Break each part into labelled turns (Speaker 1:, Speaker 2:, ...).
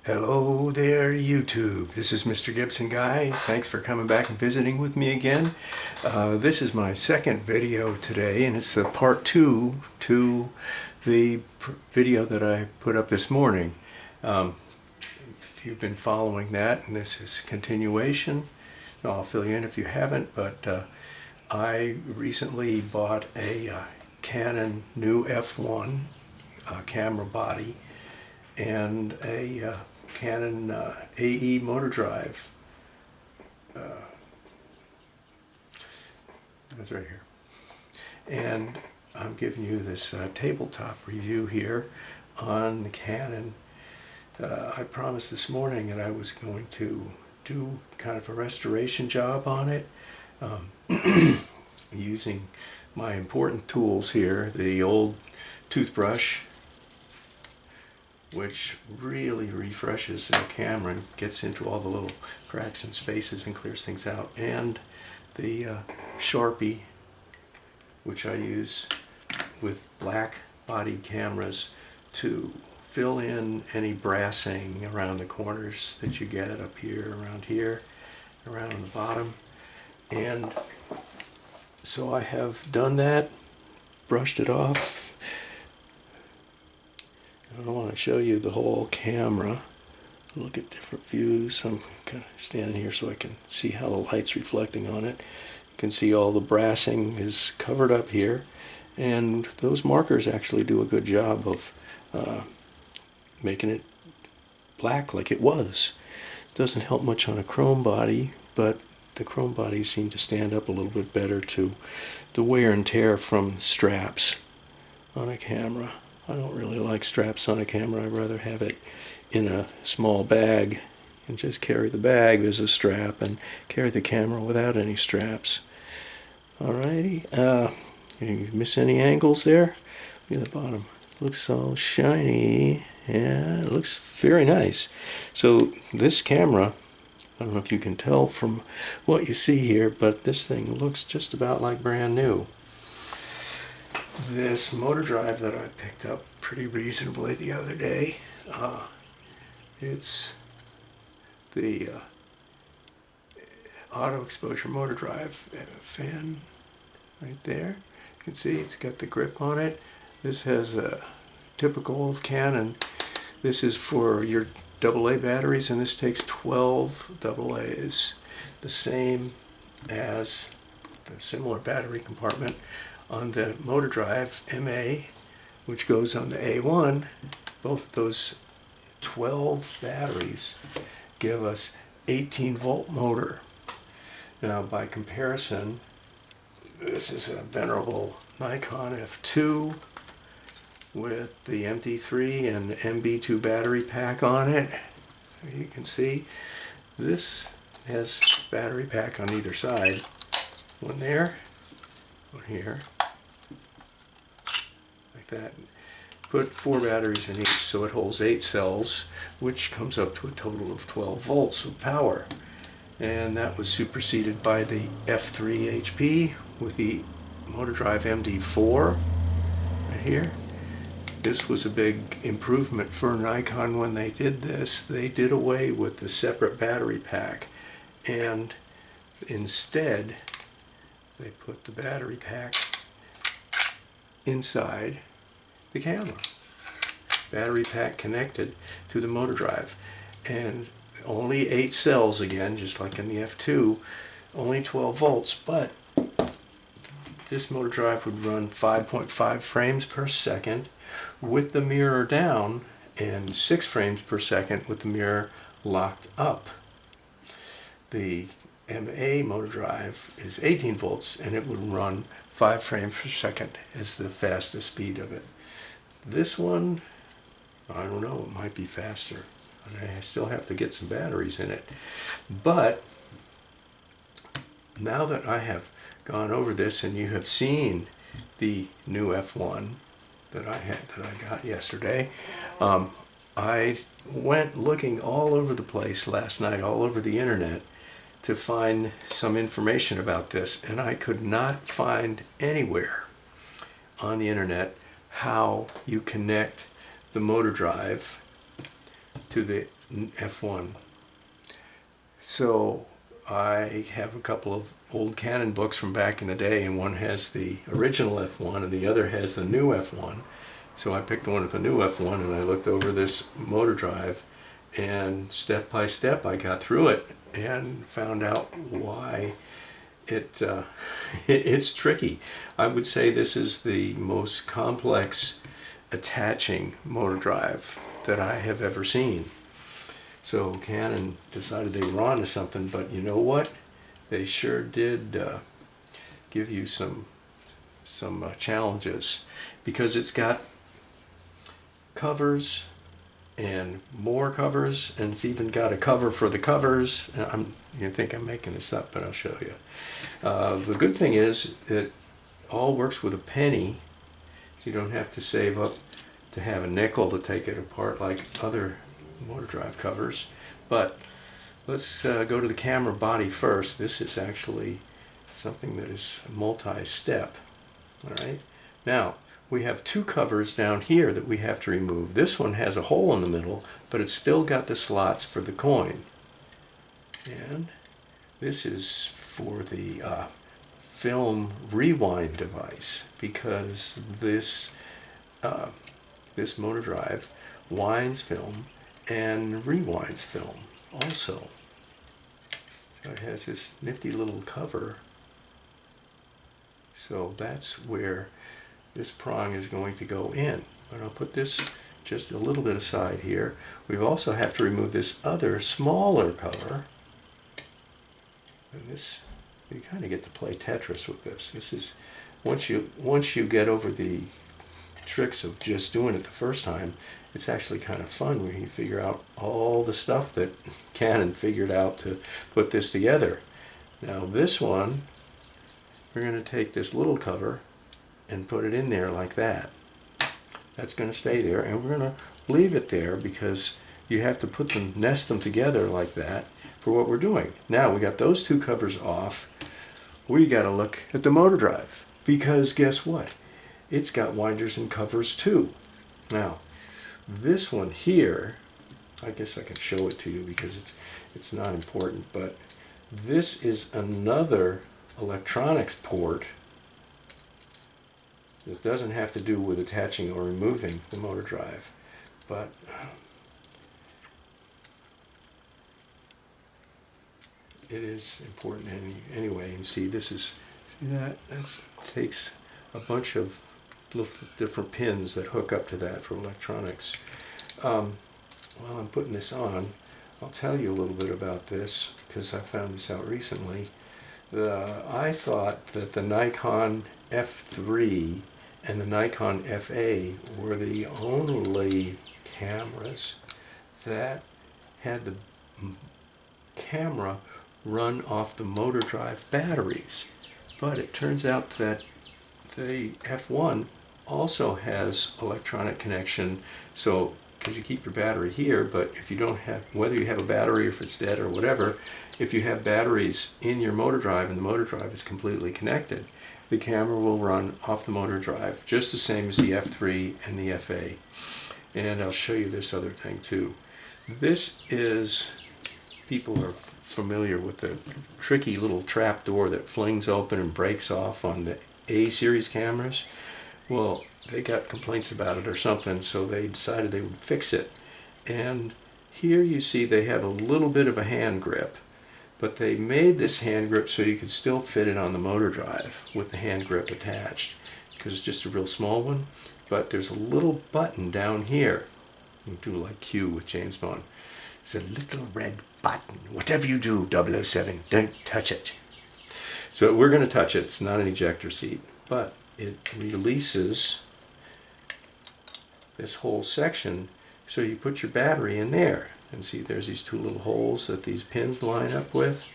Speaker 1: Hello there, YouTube. This is Mr. Gibson Guy. Thanks for coming back and visiting with me again. This is my second video today, and it's the part two to the video that I put up this morning. If you've been following that, and this is continuation, I'll fill you in if you haven't, but I recently bought a Canon new F-1 camera body and a Canon AE motor drive. That's right here. And I'm giving you this tabletop review here on the Canon. I promised this morning that I was going to do kind of a restoration job on it, using my important tools here, the old toothbrush, which really refreshes the camera and gets into all the little cracks and spaces and clears things out, and the Sharpie, which I use with black bodied cameras to fill in any brassing around the corners that you get up here, around on the bottom. And so I have done that, brushed it off. I want to show you the whole camera. Look at different views. I'm kind of standing here so I can see how the light's reflecting on it. You can see all the brassing is covered up here, and those markers actually do a good job of making it black like it was. Doesn't help much on a chrome body, but the chrome bodies seem to stand up a little bit better to the wear and tear from straps on a camera. I don't really like straps on a camera. I'd rather have it in a small bag and just carry the bag as a strap and carry the camera without any straps. Alrighty, you miss any angles there? Look at the bottom. It looks so shiny. Yeah, it looks very nice. So this camera, I don't know if you can tell from what you see here, but this thing looks just about like brand new. This motor drive that I picked up pretty reasonably the other day, it's the auto exposure motor drive fan right there. You can see it's got the grip on it. This has a typical of Canon. This is for your AA batteries, and this takes 12 AA's, the same as the similar battery compartment on the motor drive MA, which goes on the A1. Both of those 12 batteries give us 18-volt motor. Now, by comparison, this is a venerable Nikon F2 with the MD3 and MB2 battery pack on it. You can see this has battery pack on either side. One there, one here, like that. Put 4 batteries in each, so it holds 8 cells, which comes up to a total of 12 volts of power. And that was superseded by the F3 HP with the motor drive MD4 right here. This was a big improvement for Nikon when they did this. They did away with the separate battery pack, and instead they put the battery pack inside the camera. Battery pack connected to the motor drive, and only 8 cells again, just like in the F2, only 12 volts, but this motor drive would run 5.5 frames per second with the mirror down and 6 frames per second with the mirror locked up. The MA motor drive is 18 volts, and it would run 5 frames per second as the fastest speed of it. This one, I don't know, it might be faster. I still have to get some batteries in it. But now that I have gone over this and you have seen the new F1 that I got yesterday, I went looking all over the place last night, all over the internet, to find some information about this, and I could not find anywhere on the internet how you connect the motor drive to the F-1. So I have a couple of old Canon books from back in the day, and one has the original F-1 and the other has the new F-1. So I picked the one with the new F-1 and I looked over this motor drive, and step by step I got through it and found out why it's tricky. I would say this is the most complex attaching motor drive that I have ever seen. So Canon decided they were onto something, but you know what? They sure did give you some challenges, because it's got covers and more covers, and it's even got a cover for the covers. You think I'm making this up, but I'll show you. The good thing is it all works with a penny, so you don't have to save up to have a nickel to take it apart like other motor drive covers. But let's go to the camera body first. This is actually something that is multi-step. All right. Now we have two covers down here that we have to remove. This one has a hole in the middle, but it's still got the slots for the coin. And this is for the film rewind device, because this motor drive winds film and rewinds film also. So it has this nifty little cover. So that's where this prong is going to go in. But I'll put this just a little bit aside here. We also have to remove this other smaller cover. And this, you kind of get to play Tetris with this. This is, once you get over the tricks of just doing it the first time, it's actually kind of fun when you figure out all the stuff that Canon figured out to put this together. Now this one, we're going to take this little cover and put it in there like that. That's going to stay there, and we're going to leave it there because you have to put them, nest them together like that for what we're doing. Now we got those two covers off. We got to look at the motor drive, because guess what? It's got winders and covers too. Now this one here, I guess I can show it to you because it's not important, but this is another electronics port that doesn't have to do with attaching or removing the motor drive, but it is important anyway. And see, this is, see that takes a bunch of little different pins that hook up to that for electronics. While I'm putting this on, I'll tell you a little bit about this because I found this out recently. I thought that the Nikon F3 and the Nikon FA were the only cameras that had the camera run off the motor drive batteries. But it turns out that the F1 also has electronic connection, so because you keep your battery here, but if you don't have, whether you have a battery or if it's dead or whatever, if you have batteries in your motor drive and the motor drive is completely connected, the camera will run off the motor drive just the same as the F3 and the FA. And I'll show you this other thing too. This is, people are familiar with the tricky little trap door that flings open and breaks off on the A series cameras. Well, they got complaints about it or something, so they decided they would fix it. And here you see they have a little bit of a hand grip, but they made this hand grip so you could still fit it on the motor drive with the hand grip attached, because it's just a real small one. But there's a little button down here. You do like Q with James Bond. It's a little red button. Whatever you do, 007, don't touch it. So we're going to touch it. It's not an ejector seat, but it releases this whole section, so you put your battery in there. And see, there's these two little holes that these pins line up with,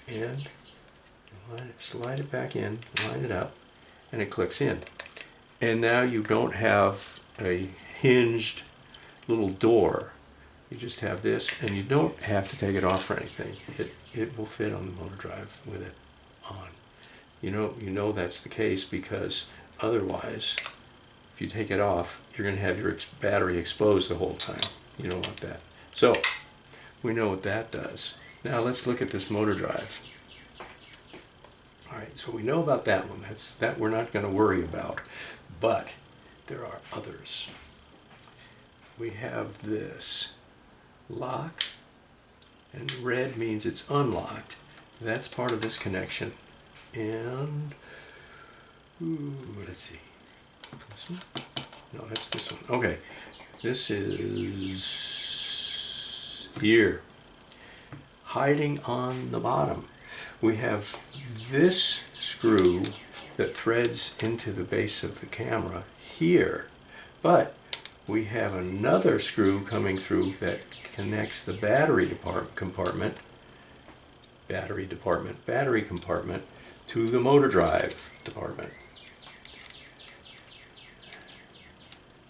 Speaker 1: and slide it back in, line it up, and it clicks in. And now you don't have a hinged little door. You just have this, and you don't have to take it off or anything. It will fit on the motor drive with it on. You know that's the case, because otherwise, if you take it off, you're going to have your battery exposed the whole time. You don't want that. So we know what that does. Now let's look at this motor drive. All right, so we know about that one. That we're not going to worry about, but there are others. We have this lock, and red means it's unlocked. That's part of this connection. And let's see. This one? No, that's this one. Okay, this is here, hiding on the bottom. We have this screw that threads into the base of the camera here, but we have another screw coming through that connects the battery compartment to the motor drive department.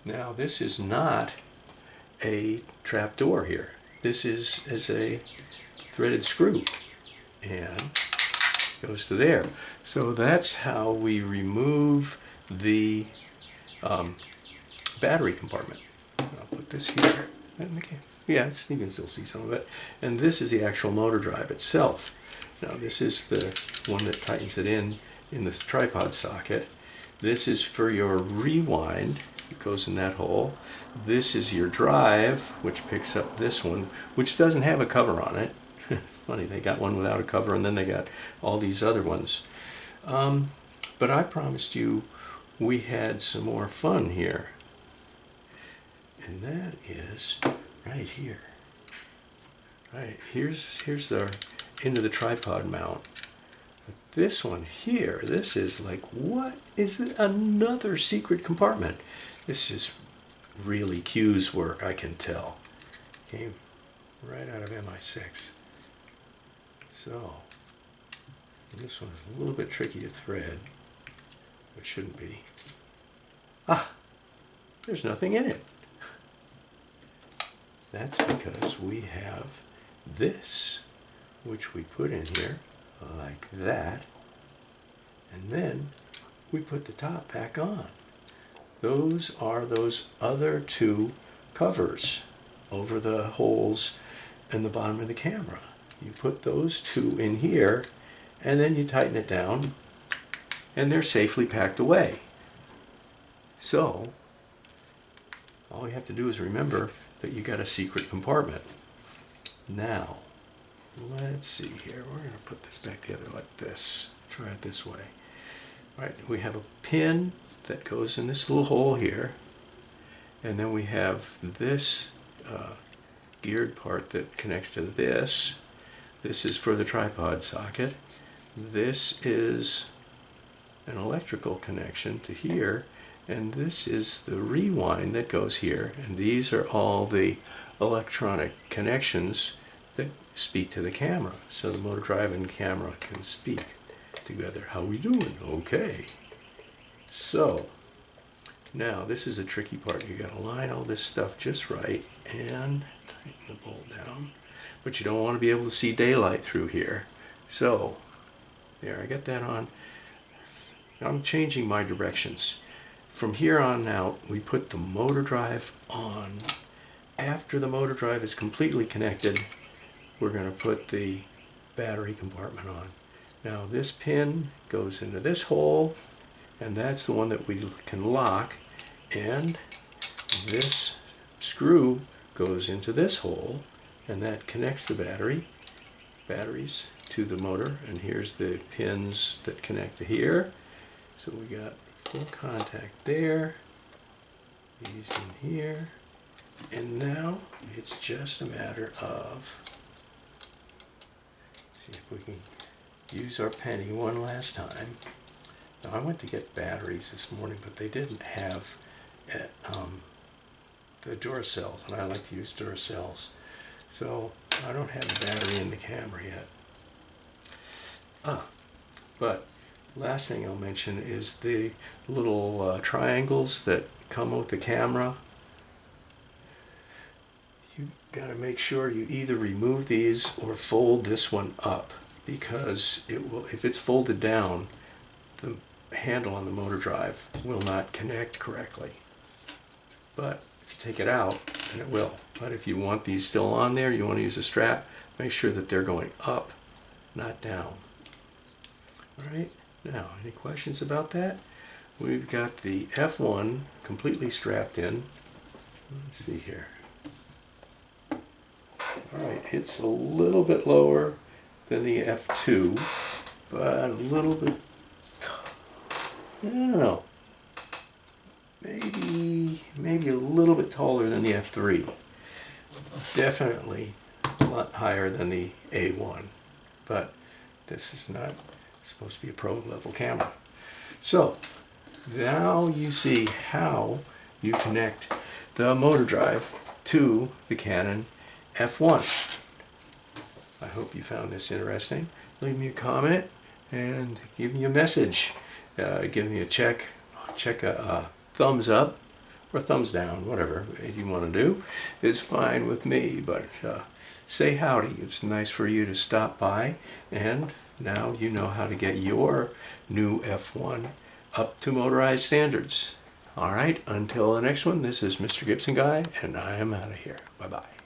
Speaker 1: Now this is not a trap door here. This is a threaded screw and goes to there. So that's how we remove the battery compartment. I'll put this here. Yeah, you can still see some of it. And this is the actual motor drive itself. Now this is the one that tightens it in this tripod socket. This is for your rewind. It goes in that hole. This is your drive, which picks up this one, which doesn't have a cover on it. It's funny, they got one without a cover, and then they got all these other ones. But I promised you we had some more fun here. And that is right here. Right, here's the into the tripod mount. But this one here, this is like, what is it? Another secret compartment. This is really Q's work, I can tell. Came right out of MI6. So, this one is a little bit tricky to thread. It shouldn't be. Ah, there's nothing in it. That's because we have this, which we put in here like that, and then we put the top back on. Those are those other two covers over the holes in the bottom of the camera. You put those two in here, and then you tighten it down, and they're safely packed away. So, all you have to do is remember that you got a secret compartment. Now, let's see here. We're going to put this back together like this. Try it this way. All right, we have a pin that goes in this little hole here, and then we have this geared part that connects to this. This is for the tripod socket. This is an electrical connection to here, and this is the rewind that goes here, and these are all the electronic connections that speak to the camera, so the motor drive and camera can speak together. How we doing? Okay. So now this is the tricky part. You got to line all this stuff just right and tighten the bolt down, but you don't want to be able to see daylight through here. So there, I got that on. I'm changing my directions. From here on out, we put the motor drive on. After the motor drive is completely connected, we're going to put the battery compartment on. Now this pin goes into this hole, and that's the one that we can lock, and this screw goes into this hole, and that connects the batteries to the motor, and here's the pins that connect to here. So we got full contact there, these in here, and now it's just a matter of, see if we can use our penny one last time. Now I went to get batteries this morning, but they didn't have the Duracells, and I like to use Duracells. So I don't have a battery in the camera yet. But last thing I'll mention is the little triangles that come with the camera. You got to make sure you either remove these or fold this one up, because it will, if it's folded down, the handle on the motor drive will not connect correctly. But if you take it out, then it will. But if you want these still on there, you want to use a strap, make sure that they're going up, not down. All right, now, any questions about that? We've got the F1 completely strapped in. Let's see here. All right, it's a little bit lower than the F2, but a little bit, I don't know, maybe a little bit taller than the F3. Definitely a lot higher than the A1, but this is not supposed to be a pro level camera. So now you see how you connect the motor drive to the Canon F1. I hope you found this interesting. Leave me a comment and give me a message. Give me a check a thumbs up or thumbs down, whatever you want to do is fine with me, but say howdy. It's nice for you to stop by, and now you know how to get your new F1 up to motorized standards. All right, until the next one, this is Mr. Gibson Guy, and I am out of here. Bye-bye.